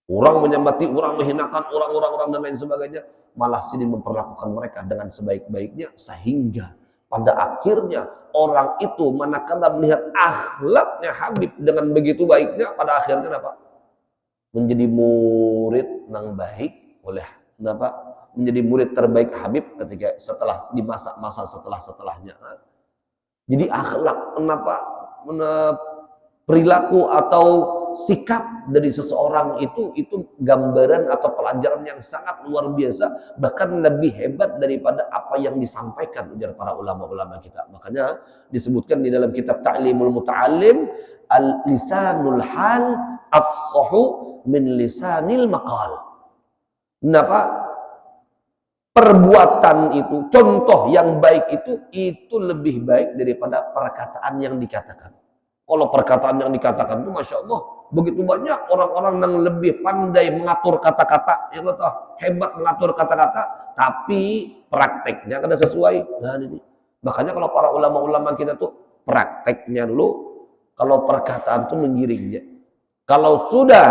Orang menyambati, orang menghinakan orang dan lain sebagainya, malah Sidin memperlakukan mereka dengan sebaik-baiknya, sehingga pada akhirnya orang itu manakala melihat akhlaknya Habib dengan begitu baiknya, pada akhirnya apa? Menjadi murid yang baik oleh apa? Menjadi murid terbaik Habib ketika setelah di masa-masa setelahnya. Jadi akhlak kenapa perilaku atau sikap dari seseorang itu gambaran atau pelajaran yang sangat luar biasa, bahkan lebih hebat daripada apa yang disampaikan ujar para ulama-ulama kita. Makanya disebutkan di dalam kitab Ta'limul Muta'allim, al-lisanul hal afsahu min lisanil maqal. Kenapa? Perbuatan itu, contoh yang baik itu lebih baik daripada perkataan yang dikatakan. Kalau perkataan yang dikatakan itu, Masya Allah, begitu banyak orang-orang yang lebih pandai mengatur kata-kata, ya Allah, hebat mengatur kata-kata, tapi prakteknya kada sesuai. Nah ini, makanya kalau para ulama-ulama kita tuh prakteknya dulu, kalau perkataan tuh menggiringnya. Kalau sudah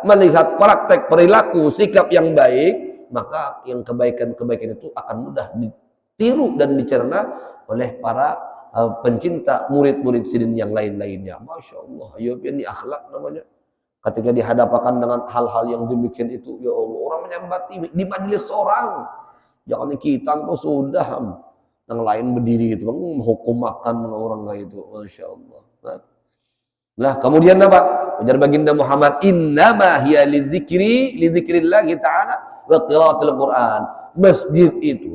melihat praktek perilaku sikap yang baik, maka yang kebaikan-kebaikan itu akan mudah ditiru dan dicerna oleh para pencinta murid-murid Sidin yang lain-lainnya. Masya Allah, ya ini akhlak namanya. Ketika dihadapkan dengan hal-hal yang demikian itu, ya Allah, orang menyambati di majelis orang. Jangan kita tuh sudah yang lain berdiri itu, hukum makan orang lain itu, Masya Allah. Nah, kemudian apa? Ujar baginda Muhammad, innama hiya li zikrillah ta'ala wa qiraatil Qur'an. Masjid itu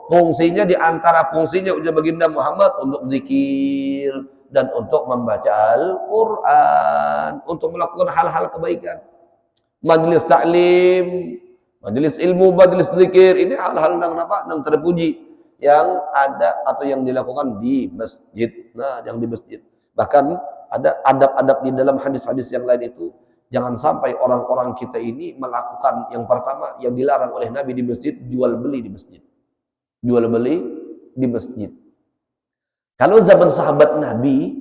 fungsinya di antara fungsinya ujar baginda Muhammad untuk zikir dan untuk membaca Al-Qur'an, untuk melakukan hal-hal kebaikan. Majelis taklim, majelis ilmu, majelis zikir, ini hal-hal yang apa? Yang terpuji yang ada atau yang dilakukan di masjid. Nah, yang di masjid. Bahkan ada adab-adab di dalam hadis-hadis yang lain itu, jangan sampai orang-orang kita ini melakukan yang pertama yang dilarang oleh Nabi di masjid, jual beli di masjid. Jual beli di masjid. Kalau zaman sahabat Nabi,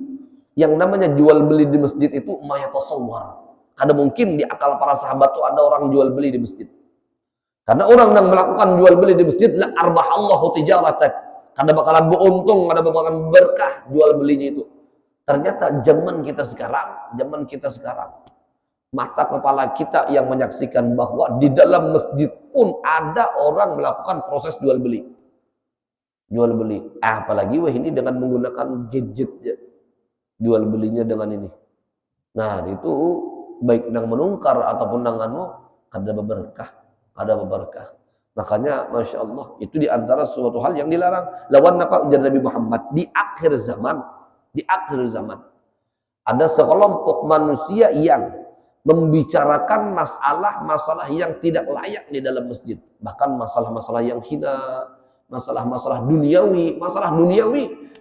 yang namanya jual beli di masjid itu mayatasawwar. Kada mungkin di akal para sahabat itu ada orang jual beli di masjid. Karena orang yang melakukan jual beli di masjid, la arbahallahu tijaratak. Kada bakalan beruntung, kada bakalan berkah jual belinya itu. Ternyata zaman kita sekarang, mata kepala kita yang menyaksikan bahwa di dalam masjid pun ada orang melakukan proses jual beli. Jual beli, apalagi ini dengan menggunakan gadget ya. Jual belinya dengan ini. Nah, itu baik nang menungkar ataupun nang kada berberkah. Makanya Masya Allah, itu diantara suatu hal yang dilarang. Lawan apa ujar Nabi Muhammad di akhir zaman ada sekelompok manusia yang membicarakan masalah yang tidak layak di dalam masjid, bahkan masalah-masalah yang hina, masalah duniawi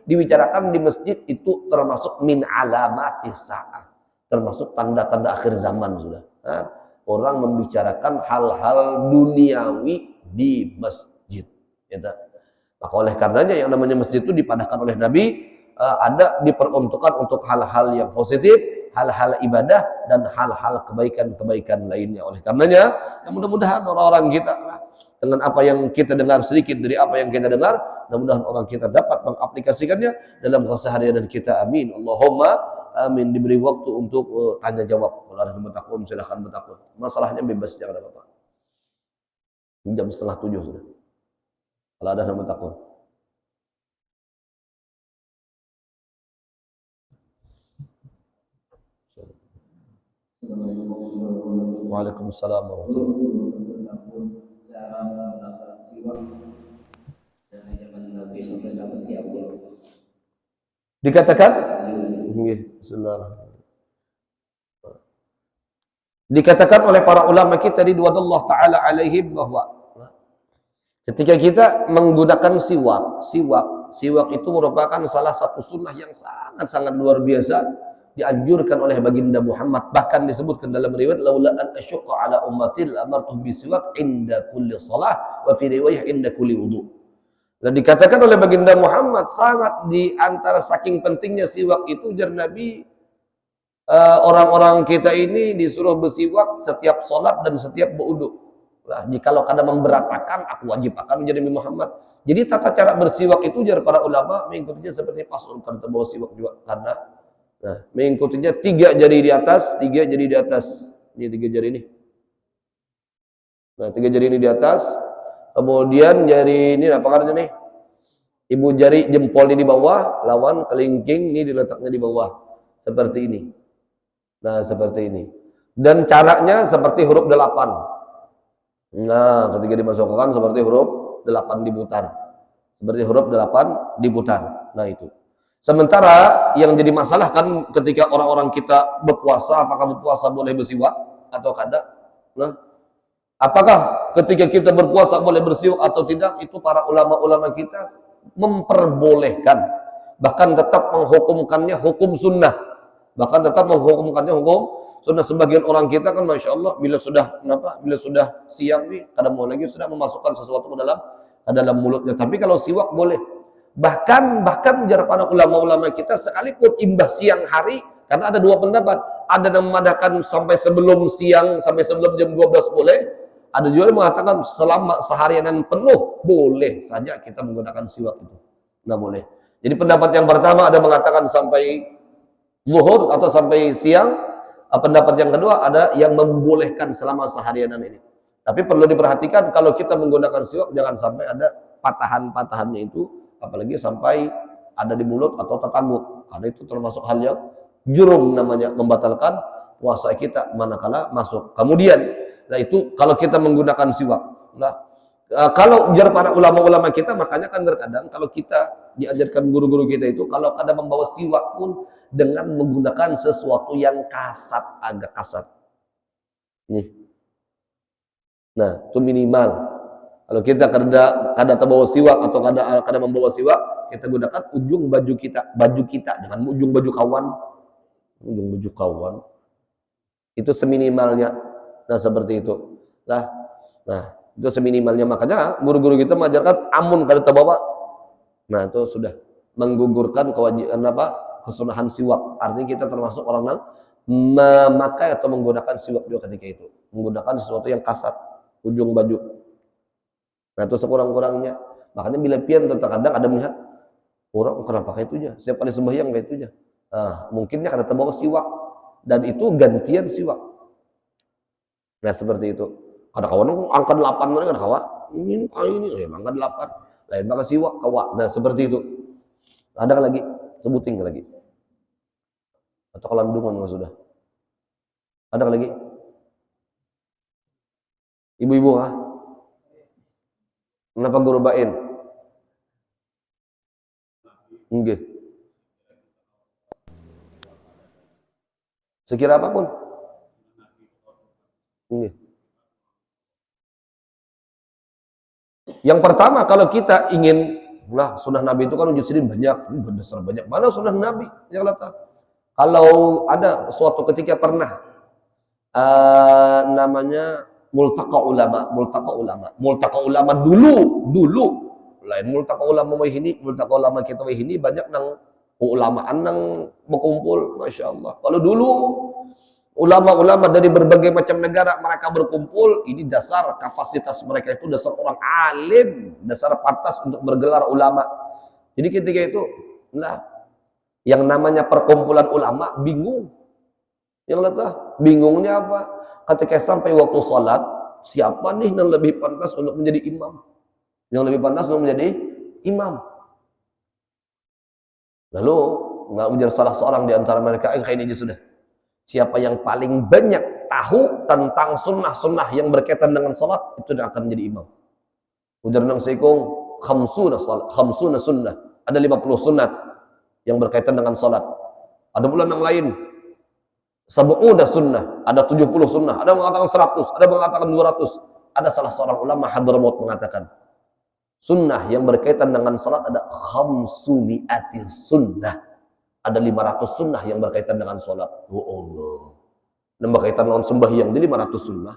dibicarakan di masjid. Itu termasuk min alamatis sa'ah, termasuk tanda-tanda akhir zaman sudah. Orang membicarakan hal-hal duniawi di masjid. Maka oleh karenanya yang namanya masjid itu dipadahkan oleh Nabi, ada diperuntukkan untuk hal-hal yang positif, hal-hal ibadah dan hal-hal kebaikan-kebaikan lainnya. Oleh karenanya, mudah-mudahan orang-orang kita dengan apa yang kita dengar, sedikit dari apa yang kita dengar, mudah-mudahan orang kita dapat mengaplikasikannya dalam keseharian kita. Amin. Allahumma amin. Diberi waktu untuk tanya jawab. Kalau ada yang bertakun, silahkan bertakun. Masalahnya bebas, jangan ada apa-apa. Jam 6:30 sudah. Kalau ada yang bertakun. Waalaikumsalam warahmatullahi wabarakatuh. Dikatakan, bismillahirrahmanirrahim. Dikatakan oleh para ulama kita ridwanullah taala alaihim bahwa ketika kita menggunakan siwak itu merupakan salah satu sunnah yang sangat-sangat luar biasa, dianjurkan oleh baginda Muhammad, bahkan disebutkan dalam riwayat laula an asyqa ala ummatil amartu bisiwak inda kulli shalah wa fi riwayah inda kulli wudu. Dan dikatakan oleh baginda Muhammad sangat di antara saking pentingnya siwak itu jar Nabi, orang-orang kita ini disuruh bersiwak setiap sholat dan setiap berwudu. Nah, jikalau kada memberatakan, aku wajib akan menjadi Nabi Muhammad. Jadi tata cara bersiwak itu jar para ulama mengikutinya seperti pasul kan terbawa siwak juga, karena nah, mengikutinya 3 jari di atas, 3 jari di atas. Ini 3 jari ini. Nah, 3 jari ini di atas. Kemudian jari ini apa karena nih? Ibu jari jempol di bawah, lawan kelingking ini diletaknya di bawah. Seperti ini. Nah, seperti ini. Dan caranya seperti huruf 8. Nah, ketika dimasukkan seperti huruf 8 diputar. Seperti huruf 8 diputar. Nah, itu. Sementara yang jadi masalah kan ketika orang-orang kita berpuasa, apakah berpuasa boleh bersiwak atau kada? Nah, apakah ketika kita berpuasa boleh bersiwak atau tidak? Itu para ulama-ulama kita memperbolehkan. Bahkan tetap menghukumkannya hukum sunnah. Bahkan tetap menghukumkannya hukum sunnah. Sebagian orang kita kan Masya Allah bila sudah siang nih, kadang mau lagi sudah memasukkan sesuatu ke dalam mulutnya. Tapi kalau siwak boleh. Bahkan jar para ulama-ulama kita sekalipun imbas siang hari, karena ada 2 pendapat. Ada yang memadahkan sampai sebelum siang, sampai sebelum jam 12 boleh. Ada juga yang mengatakan selama seharian penuh boleh saja kita menggunakan siwak itu. Nggak boleh. Jadi pendapat yang pertama ada mengatakan sampai zuhur atau sampai siang. Pendapat yang kedua ada yang membolehkan selama seharianan ini. Tapi perlu diperhatikan kalau kita menggunakan siwak jangan sampai ada patahan-patahannya itu, apalagi sampai ada di mulut atau tertangguk. Karena itu termasuk hal yang jurum namanya, membatalkan puasa kita manakala masuk. Kemudian, nah itu kalau kita menggunakan siwak. Nah, kalau jar para ulama-ulama kita, makanya kan terkadang kalau kita diajarkan guru-guru kita itu, kalau ada membawa siwak pun dengan menggunakan sesuatu yang kasat, agak kasat. Nih. Nah, itu minimal. Kalau kita kada terbawa siwak atau kada membawa siwak, kita gunakan ujung baju kita, jangan ujung baju kawan. Ujung baju kawan. Itu seminimalnya. Nah, seperti itu. Nah, itu seminimalnya. Makanya guru-guru kita mengajarkan amun kada terbawa. Nah, itu sudah menggugurkan kewajiban kesunahan siwak. Artinya kita termasuk orang yang memakai atau menggunakan siwak juga ketika itu. Menggunakan sesuatu yang kasat, ujung baju. Nah, itu sekurang-kurangnya. Makanya bila pian terkadang ada melihat orang kenapa kayak itu aja. Setiap kali sembahyang kayak itu aja. Nah, mungkinnya karena terbawa siwak dan itu gantian siwak. Nah, seperti itu. Kada kawan angka 8 mana kada kawan. Ini angka 8. Lain maka siwak kawan. Nah, seperti itu. Ada lagi? Sebutin lagi. Atau kelandungan sudah. Ada lagi? Ibu-ibu kenapa guru bain? Enggak. Sekira apapun. Enggak. Yang pertama kalau kita ingin, nah sunnah Nabi itu kan wujud sidin banyak, berdasar banyak. Mana sunnah Nabi yang letak? Kalau ada suatu ketika pernah namanya multaqa ulama dulu lain multaqa ulama wahini, multaqa ulama kita wahini banyak nang ulamaan nang berkumpul, Masya Allah. Kalau dulu ulama-ulama dari berbagai macam negara mereka berkumpul, ini dasar kapasitas mereka itu dasar orang alim, dasar pantas untuk bergelar ulama. Jadi ketika itu, nah yang namanya perkumpulan ulama bingung. Yang lihatlah bingungnya apa? Ketika sampai waktu sholat, siapa nih yang lebih pantas untuk menjadi imam? Yang lebih pantas untuk menjadi imam. Lalu nggak ujar salah seorang di antara mereka, kayak ini aja sudah. Siapa yang paling banyak tahu tentang sunnah-sunnah yang berkaitan dengan sholat, itu yang akan menjadi imam. Ujar nang seikung khamsuna sunnah. Ada 50 sunnah yang berkaitan dengan sholat. Ada pula yang lain. sab'una sunnah, ada 70 sunnah, ada mengatakan 100, ada mengatakan 200. Ada salah seorang ulama Hadramaut mengatakan, sunnah yang berkaitan dengan salat ada khamsumi'ati sunnah. Ada 500 sunnah yang berkaitan dengan salat. Oh Allah. Yang berkaitan dengan sembahyang, jadi 500 sunnah.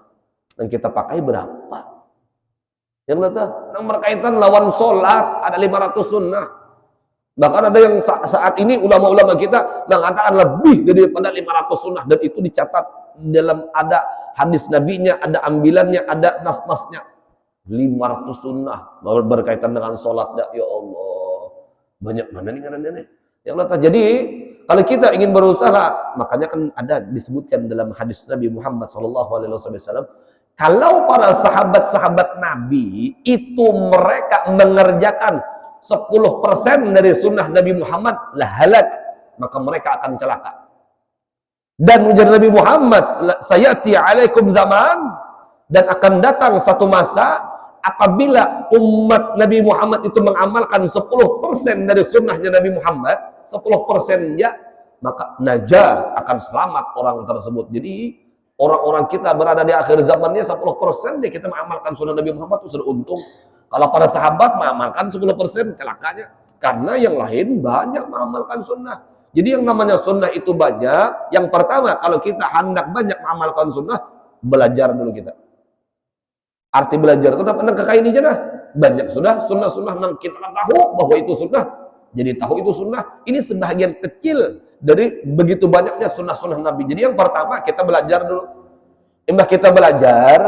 Dan kita pakai berapa? Yang berkaitan lawan salat ada 500 sunnah. Bahkan ada yang saat ini ulama-ulama kita mengatakan lebih daripada 500 sunnah, dan itu dicatat dalam ada hadis nabinya, ada ambilannya, ada nas-nasnya. 500 sunnah berkaitan dengan sholat. Ya Allah, banyak mana nih ngarannya. Ya Allah. Jadi kalau kita ingin berusaha, makanya kan ada disebutkan dalam hadis Nabi Muhammad SAW, kalau para sahabat-sahabat Nabi itu mereka mengerjakan 10% dari sunnah Nabi Muhammad lah halak, maka mereka akan celaka. Dan ujar Nabi Muhammad, sayati alaikum zaman, dan akan datang satu masa apabila umat Nabi Muhammad itu mengamalkan 10% dari sunnahnya Nabi Muhammad, 10%-nya, maka najah, akan selamat orang tersebut. Jadi orang-orang kita berada di akhir zamannya 10% dia kita mengamalkan sunnah Nabi Muhammad itu sudah untung. Kalau para sahabat mengamalkan 10% celakanya, karena yang lain banyak mengamalkan sunnah. Jadi yang namanya sunnah itu banyak. Yang pertama, kalau kita hendak banyak mengamalkan sunnah, belajar dulu kita. Arti belajar itu dapat kekain aja dah. Banyak sudah sunnah-sunnah yang kita tahu bahwa itu sunnah. Jadi tahu itu sunnah. Ini sebagian kecil dari begitu banyaknya sunnah-sunnah Nabi. Jadi yang pertama kita belajar dulu. Imbah kita belajar,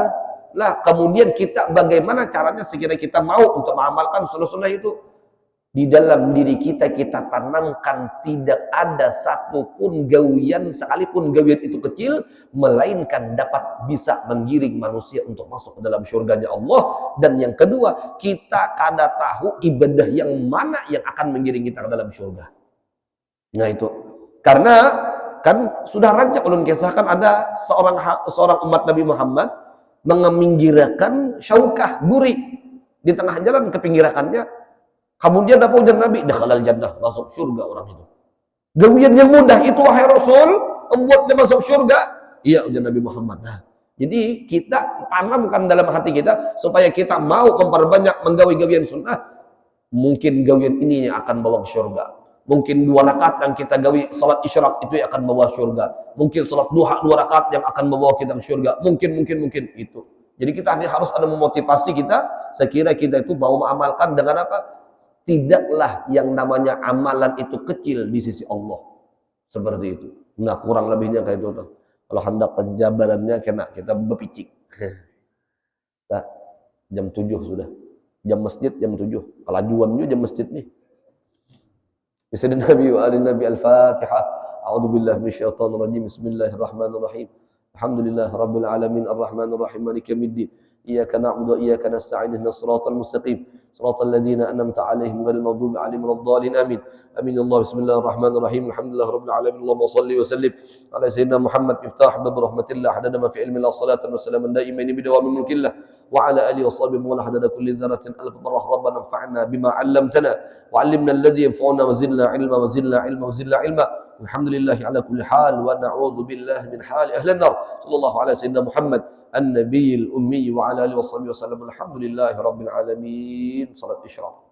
lah kemudian kita bagaimana caranya sekiranya kita mau untuk mengamalkan sunnah-sunnah itu. Di dalam diri kita, kita tanamkan tidak ada satupun gawian, sekalipun gawian itu kecil, melainkan dapat bisa menggiring manusia untuk masuk ke dalam syurganya Allah. Dan yang kedua, kita kada tahu ibadah yang mana yang akan menggiring kita ke dalam syurga. Nah itu, karena kan sudah rancak ulun kisahkan ada seorang umat Nabi Muhammad mengeminggirakan syaukah duri di tengah jalan, kepinggirakannya. Kemudian apa ujar Nabi? Dakhalal jannah, masuk surga orang itu. Gawian yang mudah itu wahai Rasul, membuat dia masuk surga. Iya ujar Nabi Muhammad. Nah, jadi kita tanamkan dalam hati kita supaya kita mau memperbanyak menggawi gawian sunnah. Mungkin gawian ini yang akan bawa ke surga. Mungkin 2 rakaat yang kita gawi salat isyraq itu yang akan bawa surga. Mungkin salat duha 2 rakaat yang akan membawa kita ke surga. Mungkin itu. Jadi kita harus ada memotivasi kita. Sekira kita itu mau mengamalkan dengan apa? Tidaklah yang namanya amalan itu kecil di sisi Allah. Seperti itu. Nah kurang lebihnya kayak itu tuh. Kalau hendak penjabarannya kena kita berpicik. Nah, jam 7 sudah. Jam masjid jam 7. Kelajuan juga jam masjid nih. Bismillah Nabi wa ali Nabi al-Fatihah. A'udzubillahi minasyaitonir rajim. Bismillahirrahmanirrahim. Alhamdulillah rabbil alamin arrahmanir rahim maliki yaumiddin. Iyyaka na'budu wa iyyaka nasta'in ihdinas siratal mustaqim. Siratal ladzina an'amta 'alaihim ghairil maghdubi 'alaihim waladdallin. Amin. Amin ya Allah. Bismillahirrahmanirrahim. Alhamdulillah rabbil alamin. Allahumma shalli wa sallim ala sayyidina Muhammad miftah bab rahmatillah hadada ma fi ilmi la salatan wa salaman daimain bi dawami mulkillah wa ala alihi wa sahbihi wa hadada kulli dzarratin alf marrah. Rabbana anfa'na bima 'allamtana wa 'allimna alladhi yanfa'una wa zidna 'ilma wa zidna 'ilma wa zidna 'ilma. Alhamdulillah ala kulli hal wa na'udzu billahi min hali ahli an-nar. Sallallahu ala sayyidina Muhammad النبي الأمي وعلى آله وصحبه وسلم. الحمد لله رب العالمين. صلاة إشراق.